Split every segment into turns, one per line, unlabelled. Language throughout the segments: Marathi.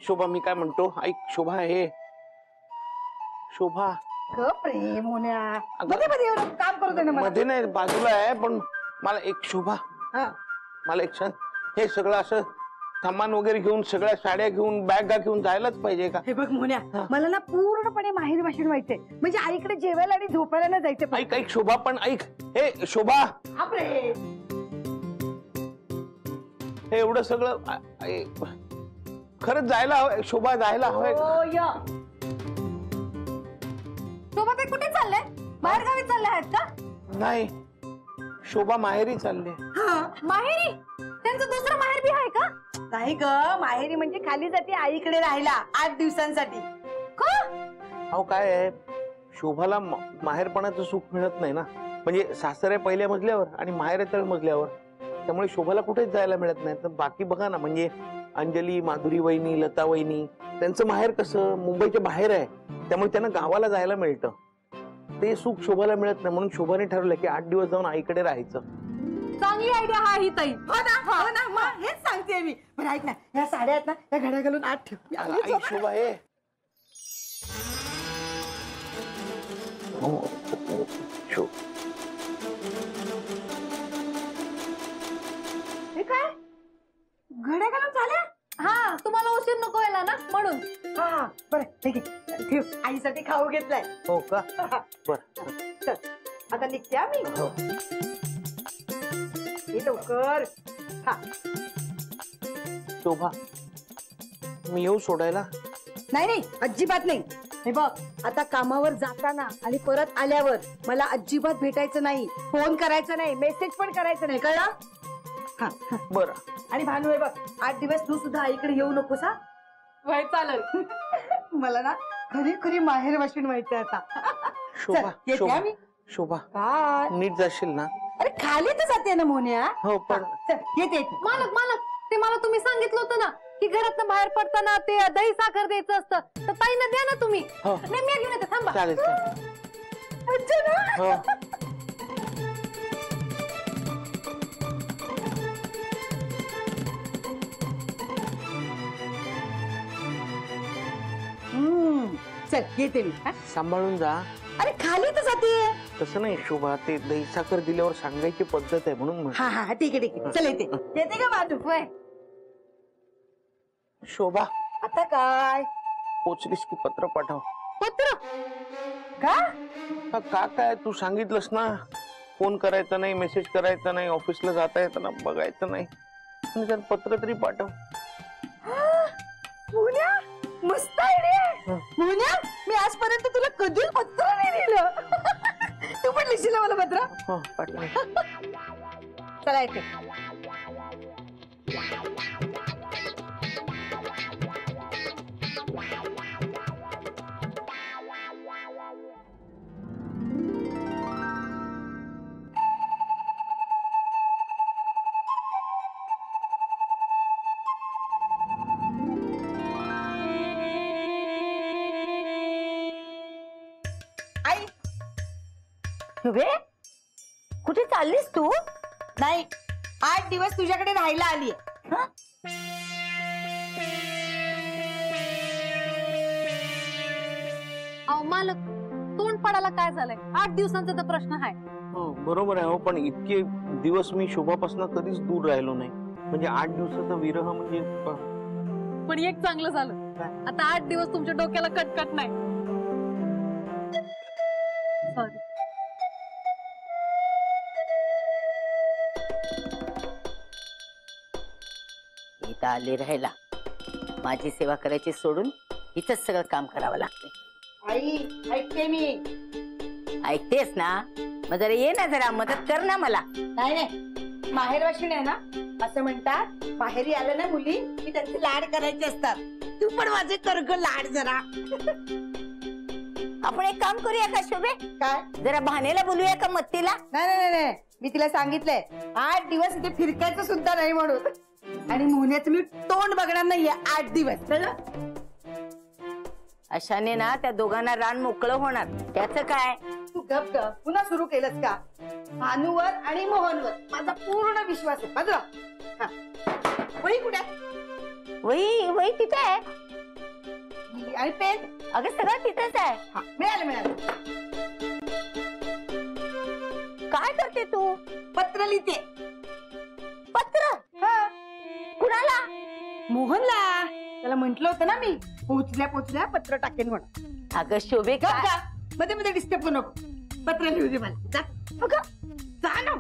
शोभा मी काय म्हणतो ऐक शोभा हे शोभा
प्रेम होण्या मध्ये मध्ये एवढं काम करू दे ना
मध्ये नाही बाजूला आहे पण मला एक शोभा मला एक क्षण हे सगळं असं सामान वगैरे घेऊन सगळ्या साड्या घेऊन बॅगा घेऊन जायलाच पाहिजे का?
हे बघ मोन्या मला ना पूर्णपणे माहेर भाषण व्हायचंय म्हणजे आईकडे जेवायला आणि झोपायला ना जायचं.
ऐक ऐक शोभा पण ऐक हे शोभा हे एवढं सगळं खरंच जायला हवंय शोभा जायला हवंय.
शोभा ते कुठे चाललंय बाहेर गावी चालले आहेत का?
नाही शोभा माहेरी चालले.
माहेरी त्यांचं दुसरं माहेर बी आहे का? नाही ग माहेरी म्हणजे खाली जाते आईकडे राहायला 8 दिवसांसाठी.
अहो काय आहे शोभाला माहेरपणाचं सुख मिळत नाही ना म्हणजे सासरे पहिल्या मजल्यावर आणि माहेर तळ मजल्यावर त्यामुळे शोभाला कुठेच जायला मिळत नाही. तर बाकी बघा ना म्हणजे अंजली माधुरी वहिनी लता वहिनी त्यांचं माहेर कसं मुंबईच्या बाहेर आहे त्यामुळे त्यांना गावाला जायला मिळतं. ते सुख शोभाला मिळत नाही म्हणून शोभाने ठरवलं की 8 दिवस जाऊन आईकडे राहायचं.
चांगली आयडिया हा ही ताई. हो ना मग हेच सांगते मी. पण ऐक ना या साड्या आहेत ना या घड्या घालून आत ठेव.
शोभा हे
काय घड्या घालून झाल्या? हा तुम्हाला उशीर नको व्हायला ना म्हणून. हा बरं ठीक आहे ठेव आईसाठी खाऊ घेतलाय.
हो का बरं
चल आता निघते आम्ही. लवकर.
शोभा मी येऊ सोडायला?
नाही नाही अजिबात नाही. हे बघ आता कामावर जाताना आणि परत आल्यावर मला अजिबात भेटायचं नाही फोन करायचा नाही मेसेज पण करायचं नाही कळलं?
बरं.
आणि भानू हे बघ 8 दिवस तू सुद्धा आईकडे येऊ नकोस. हा वय चालेल. मला ना खरी खरी माहेर वाशिण व्हायचं आता.
शोभा
शोभा
शोभा
काय
नीट जाशील ना?
अरे खाली तर जाते ना मोन्या.
हो पण
येते. मालक मालक ते मला तुम्ही सांगितलं होतं ना की घरातनं बाहेर पडताना ते दही साखर द्यायचं असतं तर ताईंना द्या ना तुम्ही. नाही मी घेऊन येते थांबा.
चालेल
चल येते मी.
सांभाळून जा.
अरे खाली तर जाते.
तसं नाही शोभा ते दही साखर दिल्यावर सांगायची पद्धत आहे म्हणून.
हा हा ठीक आहे ठीक आहे चल येते. येते का बाजू?
शोभा
आता काय
पोचलीस की पत्र पाठव.
पत्र
का काय तू सांगितलंस ना फोन करायचा नाही मेसेज करायचा नाही ऑफिसला जाता येताना बघायचं नाही पत्र तरी पाठव.
मस्त आयडिया मोन्या. मी आजपर्यंत तुला कधी पत्र नाही दिलं. तू पण लिहिशील मला पत्र?
हो पाठव.
चला येते. कुठे चाललीस तू? नाही 8 दिवस तुझ्याकडे राहायला आलीये.
अहो मालक तोंड पडायला काय झालंय? 8 दिवसांचा तर प्रश्न आहे.
हो बरोबर आहे. हो पण इतके दिवस मी शोभापासून कधीच दूर राहिलो नाही म्हणजे 8 दिवसाचा विरह म्हणजे.
पण एक चांगलं झालं आता 8 दिवस तुमच्या डोक्याला कटकट नाही. सॉरी.
इथं आले राहायला माझी सेवा करायची सोडून इथंच सगळं काम करावं लागतंय.
आई ऐकते मी.
ऐकतेस ना मग जरा ये ना जरा मदत कर ना मला.
नाही नाही माहेर वाशिण आहे ना असं म्हणतात माहेरी आलं ना मुली की त्यांचे लाड करायचे असतात. तू पण माझे कर ग लाड जरा.
आपण एक काम करूया का शोभे?
काय?
जरा भानेला बोलूया का मत्तीला?
नाही नाही नाही मी तिला सांगितलंय 8 दिवस इथे फिरकायचं सुद्धा नाही म्हणून. आणि मोन्याचं मी तोंड बघणार नाहीये 8 दिवस.
अशाने ना त्या दोघांना रान मोकळं होणार. त्याचं काय?
तू गप गप पुन्हा सुरू केलंस का? भानूवर आणि मोहनवर माझा पूर्ण विश्वास आहे. बाजूला. वही कुठे?
वही वही तिथे आहे.
आणि पेन
अगं सगळं तिथेच आहे.
हा मिळालं मिळालं.
काय करते तू?
पत्र लिहिते.
पत्र? कुणाला?
मोहनला. त्याला म्हंटल होतं ना मी पोहोचल्या पोहोचल्या पत्र टाकेन म्हणून.
अगं शोभे
गप
का?
का? मध्ये मध्ये डिस्टर्ब करू नको. पत्र लिहू दे मला. जा. अगं, जा ना.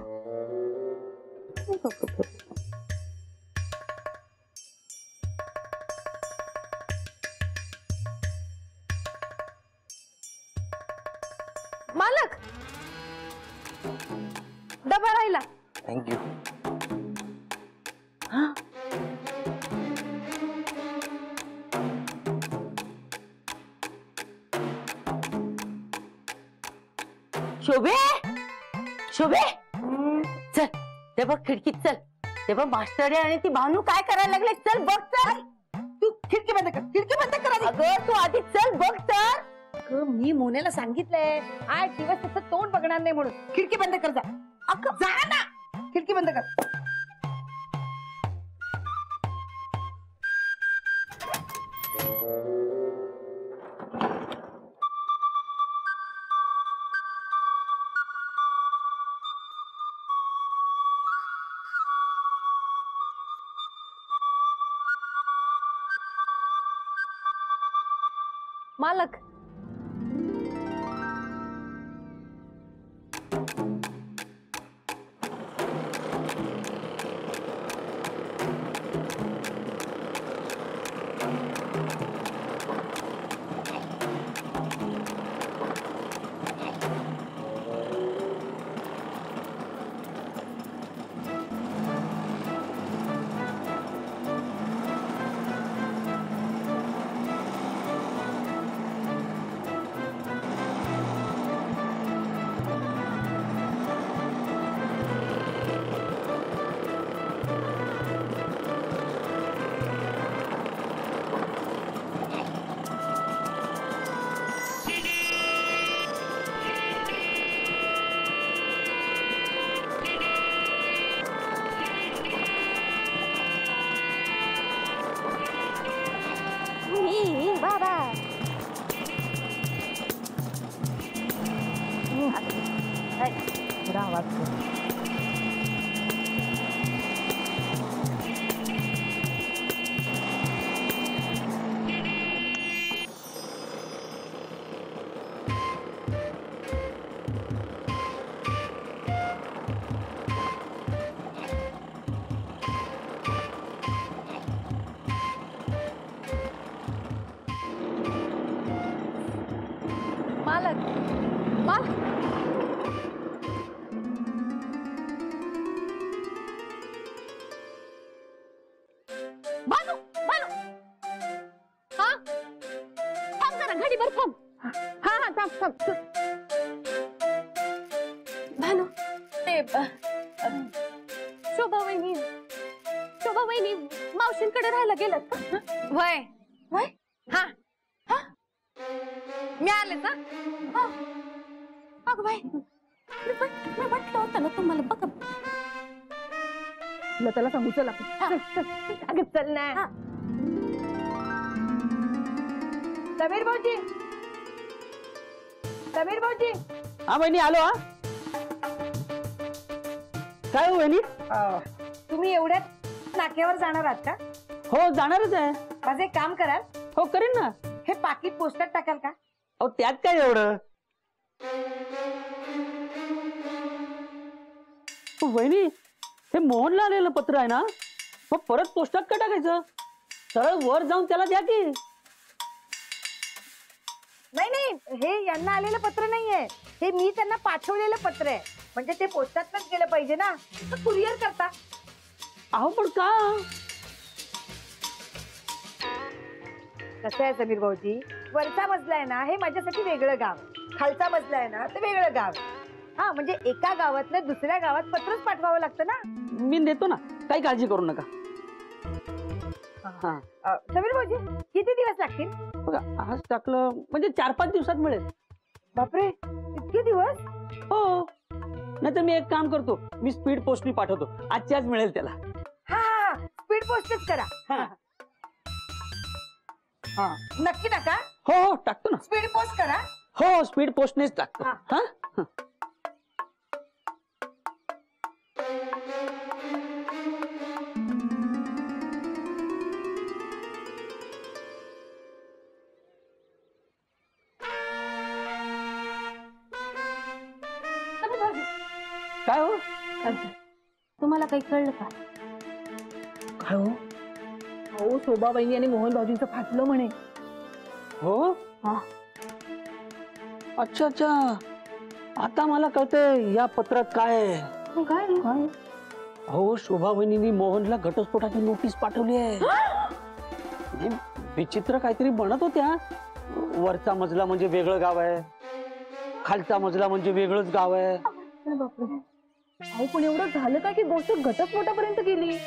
मालक डबा राहिला.
थँक्यू.
शोभे शोभे चल ते बघ खिडकीत चल. ते बघ मास्टर आणि ती भानू काय करायला लागले. चल बघ तर.
तू खिडकी बंद कर. खिडकी बंद कर आधी.
अगं तू आधी चल बघ तर.
अगं, मी मोनेला सांगितलंय 8 दिवस त्याचं तोंड बघणार नाही म्हणून. खिडकी बंद कर जा. अगं जा ना. खिडकी बंद कर.
मालक बाबा मालक मालक भानू भानू हा थांब जरा घडीभर थांब. हा हा थांब थांब. भानू ते शोभा वहिनी मावशींकडे राहायला गेलं. वय वय हा हा मी आले ना. अगं बाई मी म्हटलं होतं ना तुम्हाला बघा.
तुला त्याला सांगू चल आपण. अगं चल ना. समीर भाऊजी. समीर भाऊजी.
हा बहिणी आलो. हा काय हो बहिणी?
तुम्ही एवढ्यात नाक्यावर जाणार आहात का?
हो जाणारच आहे.
माझं एक काम कराल.
हो करेन ना.
हे पाकिट पोस्टात टाकाल का?
अहो त्यात काय एवढं. वहिनी हे मोहनला आलेलं पत्र आहे ना. मग परत पोस्टात का टाकायचं. सरळ वर जाऊन त्याला द्या की.
नाही नाही हे यांना आलेलं पत्र नाहीये. हे मी त्यांना पाठवलेलं पत्र आहे. म्हणजे ते पोस्टातच गेलं पाहिजे ना. कुरिअर करता.
अहो पण का.
कसं आहे समीर भाऊजी वरचा मजला आहे ना हे माझ्यासाठी वेगळं गाव. खालचा मजला आहे ना ते वेगळं गाव. हा म्हणजे एका गावातनं दुसऱ्या गावात पत्रच पाठवावं लागतं ना.
मी देतो ना काही काळजी करू नका. हा
समीर भाऊजी किती दिवस लागतील?
बघा आज टाकलं म्हणजे 4-5 दिवसात मिळेल.
बापरे इतके दिवस.
हो नाहीतर मी एक काम करतो. मी स्पीड पोस्टनी पाठवतो. आजची आज मिळेल त्याला.
हा हा स्पीड पोस्टच करा.
हा
नक्की नका.
हो हो टाकतो ना.
स्पीड पोस्ट करा.
हो स्पीड पोस्टनेच टाकतो.
हा.
हा काय हो
तुम्हाला काही कळलं का?
काय हो
हो शोभा बहिणी आणि मोहन भाऊजींचं फाटलं म्हणे.
हो
हा.
अच्छा अच्छा आता मला कळतंय या पत्रात काय आहे.
काय
हो शोभा वहिनींनी मोहनला घटस्फोटाची नोटीस पाठवली आहे. नाही, विचित्र काहीतरी म्हणत होत्या. वरचा मजला म्हणजे वेगळं गाव आहे, खालचा मजला म्हणजे वेगळंच गाव आहे.
बापरे. अहो पण एवढं झालं का की गोष्ट घटस्फोटापर्यंत गेली.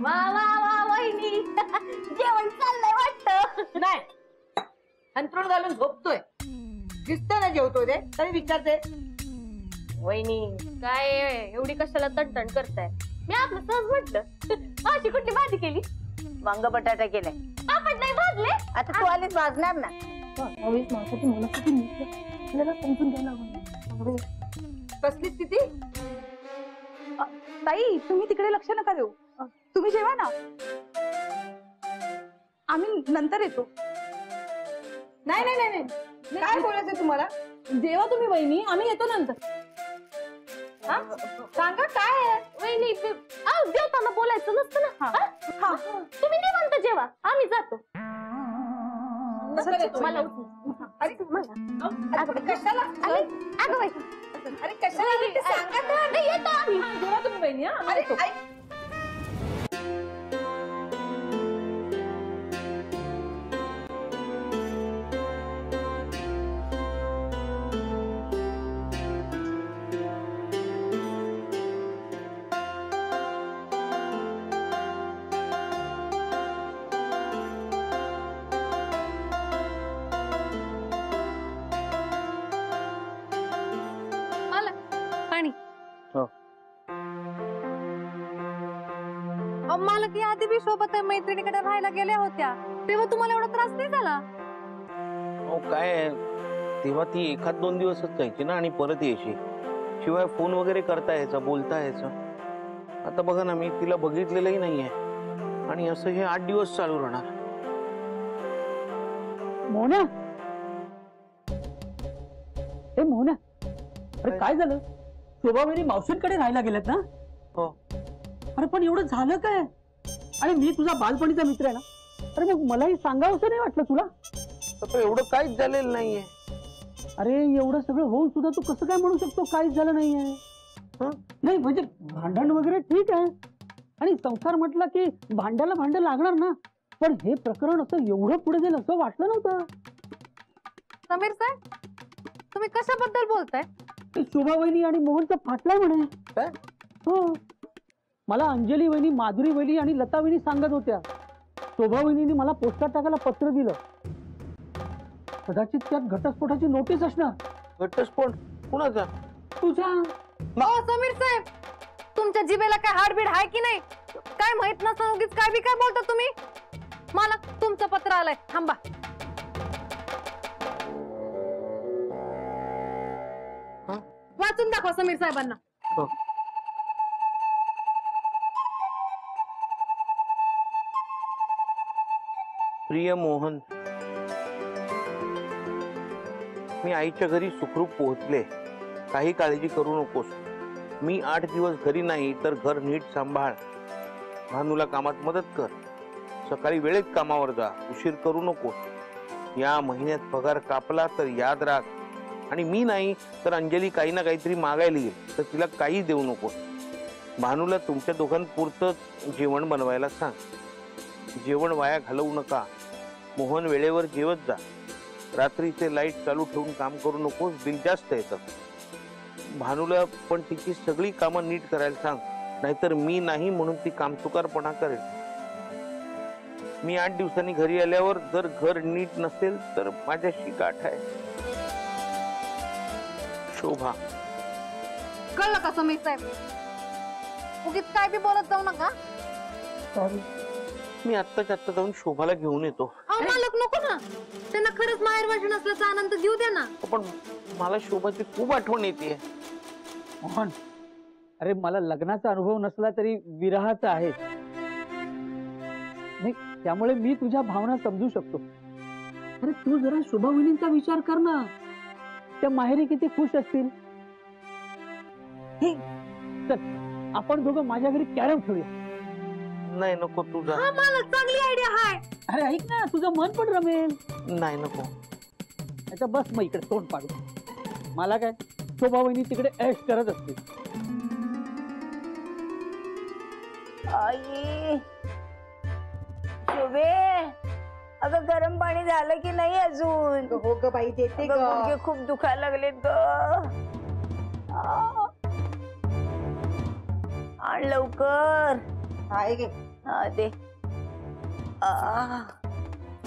वा वा वा वहिनी जेवण चाललंय वाटतं.
नाही, अंथरूण घालून झोपतोय. दिसतं ना जेवतोय ते, तरी विचारते.
वहिनी काय एवढी कशाला तणतण करताय? मी आपलं सहज म्हटलं. अशी कुठली भाजी केली? वांग बटाटा केलाय. पापड नाही भाजले? आता तू आलीच भाजणार ना.
त्यावेळेस माझ्यासाठी मला किती नीट आपल्याला समजून घ्यायला हवं.
कसली स्थिती?
ताई तुम्ही तिकडे लक्ष नका देऊ. तुम्ही जेवा ना, आम्ही नंतर येतो.
नाही नाही नाही नाही. काय बोलायचं तुम्हाला?
जेवा तुम्ही बहिणी, आम्ही येतो नंतर.
हा? सांगा काय आहे?
वहिनी जेवताना बोलायचं नसतं ना.
हा
तुम्ही निवांत जेवा, आम्ही जातो. मला
अरे कशाला?
अगं बाई
अरे कशाला आली ते सांगा तर.
नाही येतो आम्ही.
जेवा तुम्ही बहिणी.
अरे ऐक.
पाणी.
हो.
मला की आधी बी सोबत मैत्रिणीकडे राहायला गेल्या होत्या तेव्हा तुम्हाला एवढा त्रास नाही झाला.
हो काय आहे, तेव्हा ती एखाद 2 दिवसच जायची ना आणि परत यायची. शिवाय फोन वगैरे करता यायचा, बोलता यायचं. आता बघा ना, मी तिला बघितलेलंही नाहीये आणि असं हे 8 दिवस चालू राहणार.
मोहना ए मोहना, अरे काय झालं? शोभा वहिनी मावशींकडे राहायला गेल्यात ना?
हो.
अरे पण एवढं झालं काय? आणि मी तुझा बालपणीचा मित्र आहे ना. अरे मग मलाही सांगावंसं नाही वाटलं तुला?
तर एवढं काहीच झालेलं नाहीये.
अरे एवढं सगळं होऊन सुद्धा तू कसं काय म्हणू शकतो काहीच झालं नाहीये? नाही म्हणजे भांडण वगैरे ठीक आहे, आणि संसार म्हटलं की भांड्याला भांड लागणार ना. पण हे प्रकरण असं एवढं पुढे जाईल असं वाटलं नव्हतं.
समीर साहेब तुम्ही कशाबद्दल बोलताय?
शोभा वहिनी आणि मोहनचा फाटलाय म्हणे.
काय?
हो, मला अंजली वहिनी, माधुरी वहिनी आणि लता वहिनी सांगत होत्या. शोभा वहिनीने मला पोस्टात टाकायला पत्र दिलं. कदाचित त्यात घटस्फोटाची नोटीस असणार.
घटस्फोट कुणाचा?
तुझ्या.
हो समीर साहेब, तुमच्या जिभेला काय हाडबीड आहे की नाही? काय माहित नसतं उगीच काय बी काय बोलता तुम्ही. मला तुमचं पत्र आलंय, थांबा. वाचून दाखवा समीर साहेबांना.
हो. प्रिय मोहन, मी आईच्या घरी सुखरूप पोहोचले. काही काळजी करू नकोस. मी 8 दिवस घरी नाही तर घर नीट सांभाळ. भानूला कामात मदत कर. सकाळी वेळेत कामावर जा. उशीर करू नकोस. या महिन्यात पगार कापला तर याद राख. आणि मी नाही तर अंजली काही ना काहीतरी मागायला येईल, तर तिला काही देऊ नकोस. भानूला तुमच्या दोघांपुरतं जेवण बनवायला सांग. जेवण वाया घालवू नका. मोहन वेळेवर जेवत जा. रात्रीचे लाईट चालू ठेवून काम करू नकोस, बिल जास्त येतं. भानूला पण तिची सगळी कामं नीट करायला सांग, नाहीतर मी नाही म्हणून ती कामचुकारपणा करेल. मी 8 दिवसांनी घरी आल्यावर जर घर नीट नसेल तर माझ्याशी गाठ आहे. शोभा.
कळलं का समीर साहेब? उगीच काय बी बोलत जाऊ नका.
सॉरी.
मी आत्ताच्या आत्ता जाऊन शोभाला घेऊन येतो.
अहो मालक नको ना, त्यांना खरंच माहेर वाचन असल्याचा आनंद घेऊ द्या ना.
पण मला शोभाची खूप आठवण येते.
मोहन, अरे मला लग्नाचा अनुभव नसला तरी विरहाचा आहे. नाही, त्यामुळे मी तुझ्या भावना समजू शकतो. अरे तू जरा शुभवहिनींचा विचार कर ना. त्या माहेरी किती खुश असतील. चल आपण दोघं माझ्या घरी कॅरम खेळूया.
नाही नको तुझा.
हा मालक, चांगली आयडिया हाय.
अरे ऐक ना, तुझं मन पण रमेल.
नाही नको.
आता बस मग इकडे तोंड पाडू. मला काय, शोभावहिनी तिकडे ऐश करत असते.
आई शोभे, अगं गरम पाणी झालं की नाही अजून?
हो ग बाई, देते
अगं, गुडघे खूप दुखायला लागलेत ग. आण लवकर.
आहे गे.
हा दे.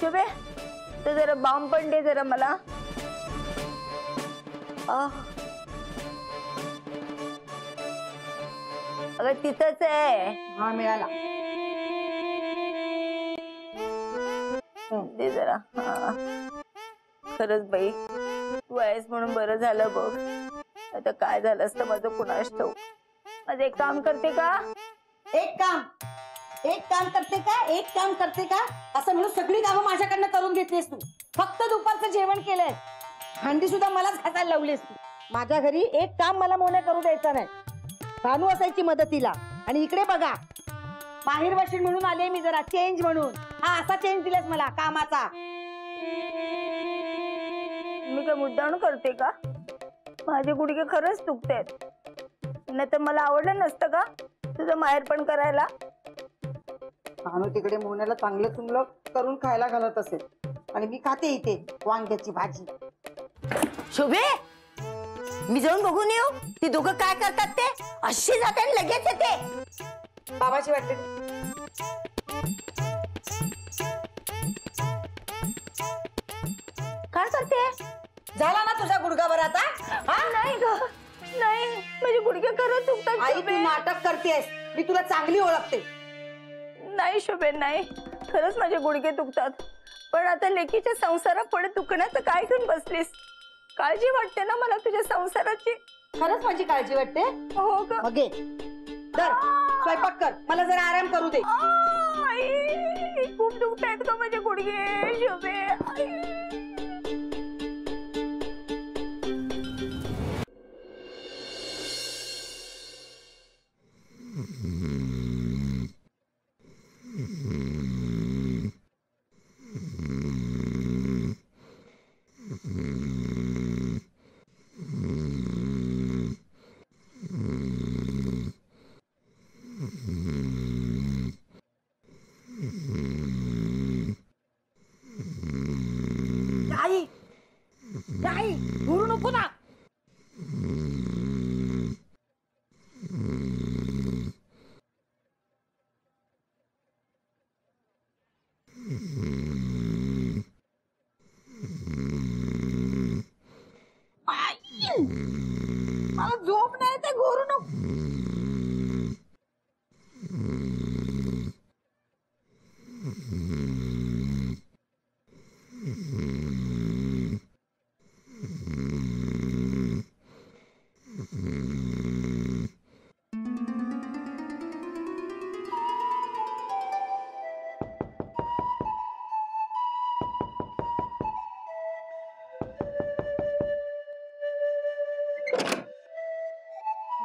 शोभे, तर जरा बाम पण दे जरा मला. अगं तिथंच आहे.
हा मिळाला.
दे जरा. हा. खरंच बाई, तू आहेस म्हणून बरं झालं बघ. आता काय झालं असतं माझं कुणास ठाऊक. माझं एक काम करते का?
एक काम करते का असं म्हणून सगळी कामं माझ्याकडनं करून घेतलीस तू. फक्त दुपारचं जेवण केलंय, भांडी सुद्धा मलाच घासायला लावलीस तू. माझ्या घरी एक काम मला मोने करू द्यायचं नाही. भानू असायची मदतीला. आणि इकडे बघा, माहेर वशील म्हणून आले मी, जरा चेंज म्हणून. हा असा चेंज दिलास मला कामाचा.
मी काय मुद्दाम करते का? माझे गुडघे खरंच दुखतायत. नाही तर मला आवडलं नसतं का तुझं माहेर पण करायला?
भानू तिकडे मोन्याला चांगलं चुंगलं करून खायला घालत असेल आणि मी खाते इथे वांग्याची भाजी.
शोभे, मी जाऊन बघून येऊ ती दोघं काय करतात ते. अशी जाते आणि लगेच येते.
बाबाची वाटते.
काय करते?
झाला ना तुझा गुडघाभर आता?
हा नाही ग, नाही, माझे गुडघे खरंच दुखतात.
आई तू
शोभे.
नाटक करतेस, मी तुला चांगली ओळखते.
नाही शोभे, नाही, खरंच माझे गुडघे दुखतात. पण आता लेकीच्या संसारापुढे दुखण्याचं काय घेऊन बसलीस? काळजी वाटते ना मला तुझ्या संसाराची.
खरंच माझी काळजी वाटते.
हो ग.
मग तर स्वयंपाक कर, मला जरा आराम करू दे.
आई, खूप दुखतायत का माझे गुडघे शोभे. आई.
आई आई घुरू नको ना. मला झोप नाही ते घोरू नको.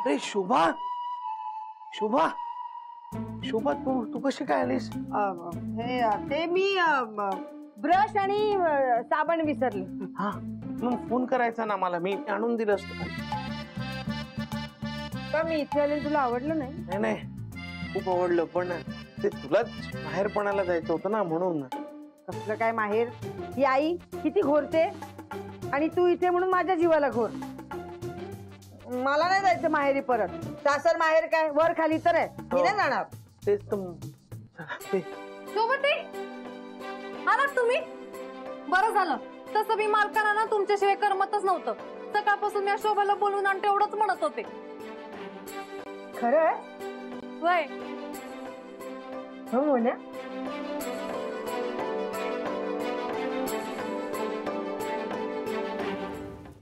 अरे शोभा, शोभा, शोभा, तू कशी काय आलीस?
हे ते मी ब्रश आणि साबण विसरले.
हा, मग फोन करायचा ना मला, मी आणून दिलं असतं का?
का मी इथे आले तुला आवडलं नाही?
नाही नाही, खूप आवडलं, पण ते तुलाच बाहेरपणाला जायचं होतं ना म्हणून.
कसलं काय माहेर? ही आई किती घोरते आणि तू इथे म्हणून माझ्या जीवाला घोर. मला नाही जायचं माहेरी परत. सासर माहेर काय वर खाली तर आहे, मी नाही जाणार.
तेच तर.
सोबत आलात तुम्ही, बरं झालं. तसं मी मालकांना ना तुमच्याशिवाय करमतच नव्हतं. सकाळपासून मी शोभाला बोलून आणि तेवढंच म्हणत होते.
खरं
वय
हो ना.